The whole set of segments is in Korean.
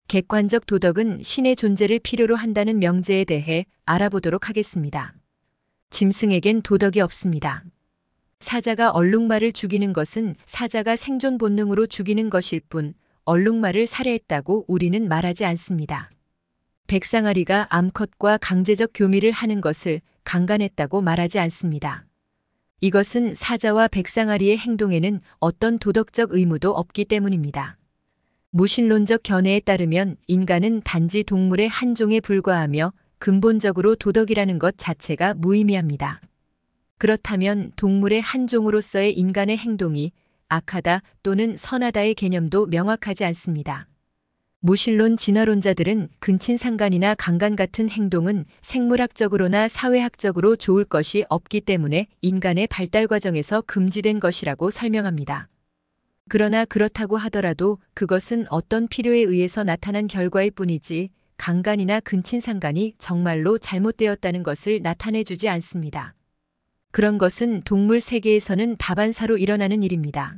객관적 도덕은 신의 존재를 필요로 한다는 명제에 대해 알아보도록 하겠습니다. 짐승에겐 도덕이 없습니다. 사자가 얼룩말을 죽이는 것은 사자가 생존 본능으로 죽이는 것일 뿐 얼룩말을 살해했다고 우리는 말하지 않습니다. 백상아리가 암컷과 강제적 교미를 하는 것을 강간했다고 말하지 않습니다. 이것은 사자와 백상아리의 행동에는 어떤 도덕적 의무도 없기 때문입니다. 무신론적 견해에 따르면 인간은 단지 동물의 한 종에 불과하며 근본적으로 도덕이라는 것 자체가 무의미합니다. 그렇다면 동물의 한 종으로서의 인간의 행동이 악하다 또는 선하다의 개념도 명확하지 않습니다. 무신론 진화론자들은 근친상간이나 강간 같은 행동은 생물학적으로나 사회학적으로 좋을 것이 없기 때문에 인간의 발달 과정에서 금지된 것이라고 설명합니다. 그러나 그렇다고 하더라도 그것은 어떤 필요에 의해서 나타난 결과일 뿐이지 강간이나 근친상간이 정말로 잘못되었다는 것을 나타내주지 않습니다. 그런 것은 동물 세계에서는 다반사로 일어나는 일입니다.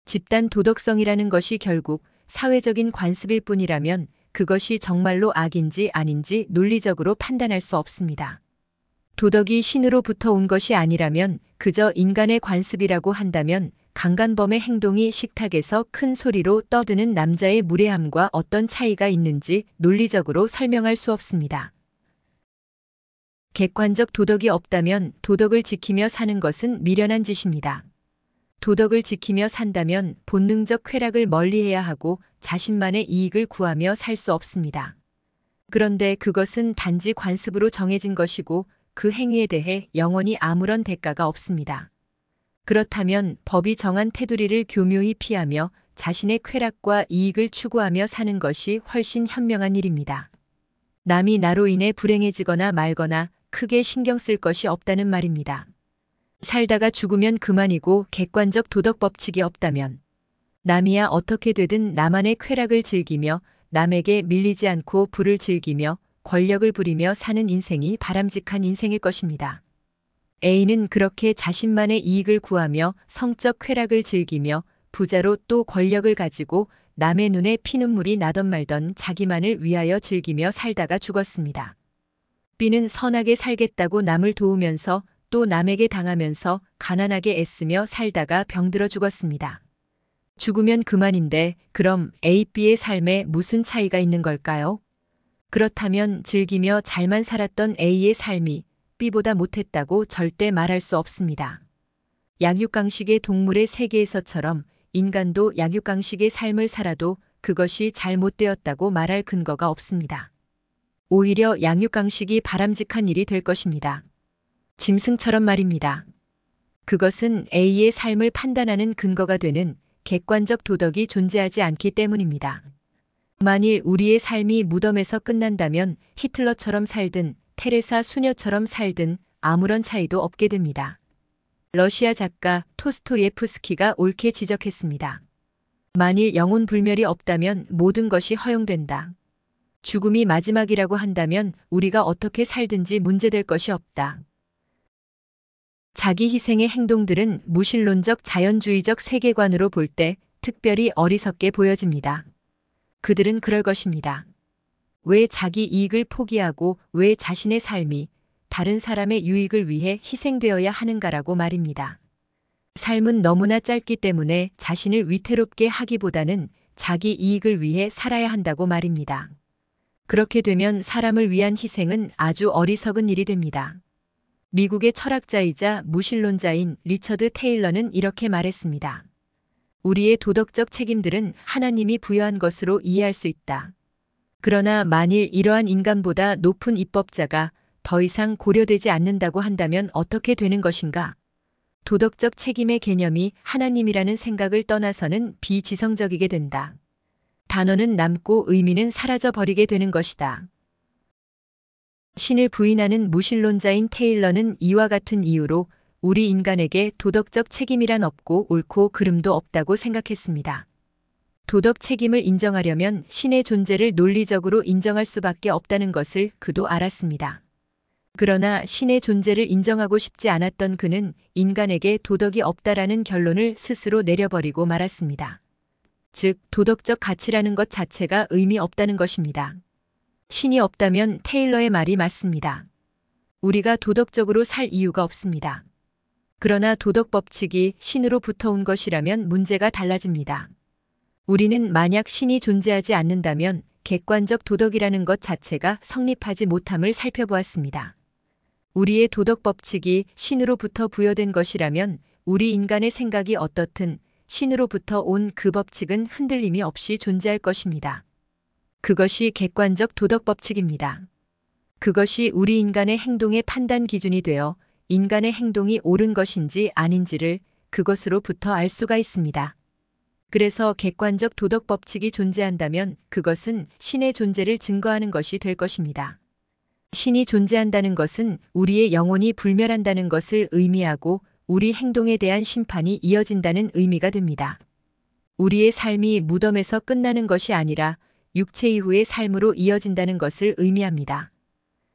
집단 도덕성이라는 것이 결국 사회적인 관습일 뿐이라면 그것이 정말로 악인지 아닌지 논리적으로 판단할 수 없습니다. 도덕이 신으로부터 온 것이 아니라면 그저 인간의 관습이라고 한다면 강간범의 행동이 식탁에서 큰 소리로 떠드는 남자의 무례함과 어떤 차이가 있는지 논리적으로 설명할 수 없습니다. 객관적 도덕이 없다면 도덕을 지키며 사는 것은 미련한 짓입니다. 도덕을 지키며 산다면 본능적 쾌락을 멀리해야 하고 자신만의 이익을 구하며 살 수 없습니다. 그런데 그것은 단지 관습으로 정해진 것이고 그 행위에 대해 영원히 아무런 대가가 없습니다. 그렇다면 법이 정한 테두리를 교묘히 피하며 자신의 쾌락과 이익을 추구하며 사는 것이 훨씬 현명한 일입니다. 남이 나로 인해 불행해지거나 말거나 크게 신경 쓸 것이 없다는 말입니다. 살다가 죽으면 그만이고 객관적 도덕 법칙이 없다면 남이야 어떻게 되든 나만의 쾌락을 즐기며 남에게 밀리지 않고 부를 즐기며 권력을 부리며 사는 인생이 바람직한 인생일 것입니다. A는 그렇게 자신만의 이익을 구하며 성적 쾌락을 즐기며 부자로 또 권력을 가지고 남의 눈에 피눈물이 나던 말던 자기만을 위하여 즐기며 살다가 죽었습니다. B는 선하게 살겠다고 남을 도우면서 또 남에게 당하면서 가난하게 애쓰며 살다가 병들어 죽었습니다. 죽으면 그만인데 그럼 A, B의 삶에 무슨 차이가 있는 걸까요? 그렇다면 즐기며 잘만 살았던 A의 삶이 B보다 못했다고 절대 말할 수 없습니다. 약육강식의 동물의 세계에서처럼 인간도 약육강식의 삶을 살아도 그것이 잘못되었다고 말할 근거가 없습니다. 오히려 약육강식이 바람직한 일이 될 것입니다. 짐승처럼 말입니다. 그것은 A의 삶을 판단하는 근거가 되는 객관적 도덕이 존재하지 않기 때문입니다. 만일 우리의 삶이 무덤에서 끝난다면 히틀러처럼 살든 테레사 수녀처럼 살든 아무런 차이도 없게 됩니다. 러시아 작가 토스토예프스키가 옳게 지적했습니다. 만일 영혼 불멸이 없다면 모든 것이 허용된다. 죽음이 마지막이라고 한다면 우리가 어떻게 살든지 문제될 것이 없다. 자기 희생의 행동들은 무신론적 자연주의적 세계관으로 볼 때 특별히 어리석게 보여집니다. 그들은 그럴 것입니다. 왜 자기 이익을 포기하고 왜 자신의 삶이 다른 사람의 유익을 위해 희생되어야 하는가라고 말입니다. 삶은 너무나 짧기 때문에 자신을 위태롭게 하기보다는 자기 이익을 위해 살아야 한다고 말입니다. 그렇게 되면 사람을 위한 희생은 아주 어리석은 일이 됩니다. 미국의 철학자이자 무신론자인 리처드 테일러는 이렇게 말했습니다. 우리의 도덕적 책임들은 하나님이 부여한 것으로 이해할 수 있다. 그러나 만일 이러한 인간보다 높은 입법자가 더 이상 고려되지 않는다고 한다면 어떻게 되는 것인가? 도덕적 책임의 개념이 하나님이라는 생각을 떠나서는 비지성적이게 된다. 단어는 남고 의미는 사라져 버리게 되는 것이다. 신을 부인하는 무신론자인 테일러는 이와 같은 이유로 우리 인간에게 도덕적 책임이란 없고 옳고 그름도 없다고 생각했습니다. 도덕 책임을 인정하려면 신의 존재를 논리적으로 인정할 수밖에 없다는 것을 그도 알았습니다. 그러나 신의 존재를 인정하고 싶지 않았던 그는 인간에게 도덕이 없다라는 결론을 스스로 내려버리고 말았습니다. 즉 도덕적 가치라는 것 자체가 의미 없다는 것입니다. 신이 없다면 테일러의 말이 맞습니다. 우리가 도덕적으로 살 이유가 없습니다. 그러나 도덕 법칙이 신으로부터 온 것이라면 문제가 달라집니다. 우리는 만약 신이 존재하지 않는다면 객관적 도덕이라는 것 자체가 성립하지 못함을 살펴보았습니다. 우리의 도덕 법칙이 신으로부터 부여된 것이라면 우리 인간의 생각이 어떻든 신으로부터 온 그 법칙은 흔들림이 없이 존재할 것입니다. 그것이 객관적 도덕 법칙입니다. 그것이 우리 인간의 행동의 판단 기준이 되어 인간의 행동이 옳은 것인지 아닌지를 그것으로부터 알 수가 있습니다. 그래서 객관적 도덕 법칙이 존재한다면 그것은 신의 존재를 증거하는 것이 될 것입니다. 신이 존재한다는 것은 우리의 영혼이 불멸한다는 것을 의미하고 우리 행동에 대한 심판이 이어진다는 의미가 됩니다. 우리의 삶이 무덤에서 끝나는 것이 아니라 육체 이후의 삶으로 이어진다는 것을 의미합니다.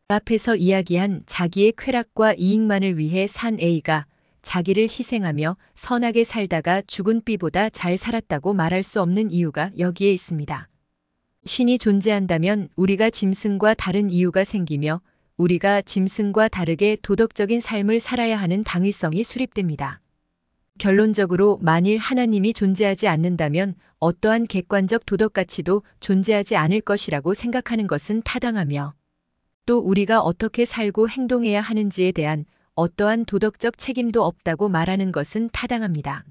앞에서 이야기한 자기의 쾌락과 이익만을 위해 산 A가 자기를 희생하며 선하게 살다가 죽은 B보다 잘 살았다고 말할 수 없는 이유가 여기에 있습니다. 신이 존재한다면 우리가 짐승과 다른 이유가 생기며 우리가 짐승과 다르게 도덕적인 삶을 살아야 하는 당위성이 수립됩니다. 결론적으로 만일 하나님이 존재하지 않는다면 어떠한 객관적 도덕 가치도 존재하지 않을 것이라고 생각하는 것은 타당하며 또 우리가 어떻게 살고 행동해야 하는지에 대한 어떠한 도덕적 책임도 없다고 말하는 것은 타당합니다.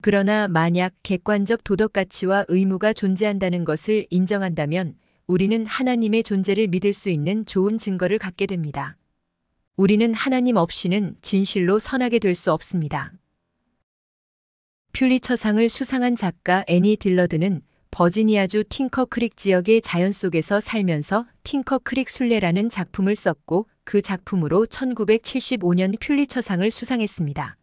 그러나 만약 객관적 도덕 가치와 의무가 존재한다는 것을 인정한다면 우리는 하나님의 존재를 믿을 수 있는 좋은 증거를 갖게 됩니다. 우리는 하나님 없이는 진실로 선하게 될 수 없습니다. 퓰리처상을 수상한 작가 애니 딜러드는 버지니아주 팅커크릭 지역의 자연 속에서 살면서 팅커크릭 순례라는 작품을 썼고 그 작품으로 1975년 퓰리처상을 수상했습니다.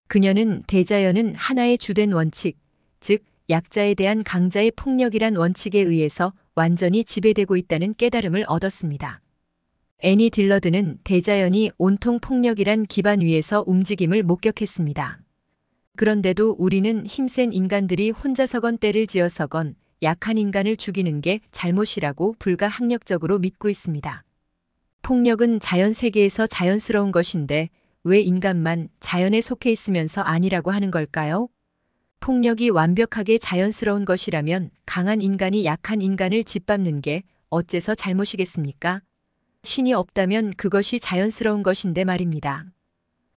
그녀는 대자연은 하나의 주된 원칙, 즉 약자에 대한 강자의 폭력이란 원칙에 의해서 완전히 지배되고 있다는 깨달음을 얻었습니다. 애니 딜러드는 대자연이 온통 폭력이란 기반 위에서 움직임을 목격했습니다. 그런데도 우리는 힘센 인간들이 혼자서건 때를 지어서건 약한 인간을 죽이는 게 잘못이라고 불가항력적으로 믿고 있습니다. 폭력은 자연 세계에서 자연스러운 것인데 왜 인간만 자연에 속해 있으면서 아니라고 하는 걸까요? 폭력이 완벽하게 자연스러운 것이라면 강한 인간이 약한 인간을 짓밟는 게 어째서 잘못이겠습니까? 신이 없다면 그것이 자연스러운 것인데 말입니다.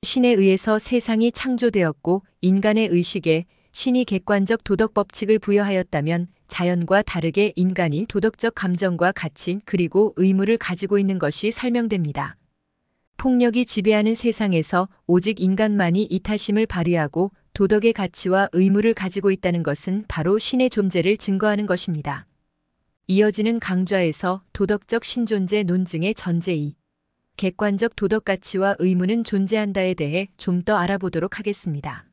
신에 의해서 세상이 창조되었고 인간의 의식에 신이 객관적 도덕 법칙을 부여하였다면 자연과 다르게 인간이 도덕적 감정과 가치 그리고 의무를 가지고 있는 것이 설명됩니다. 폭력이 지배하는 세상에서 오직 인간만이 이타심을 발휘하고 도덕의 가치와 의무를 가지고 있다는 것은 바로 신의 존재를 증거하는 것입니다. 이어지는 강좌에서 도덕적 신존재 논증의 전제 2. 객관적 도덕 가치와 의무는 존재한다에 대해 좀 더 알아보도록 하겠습니다.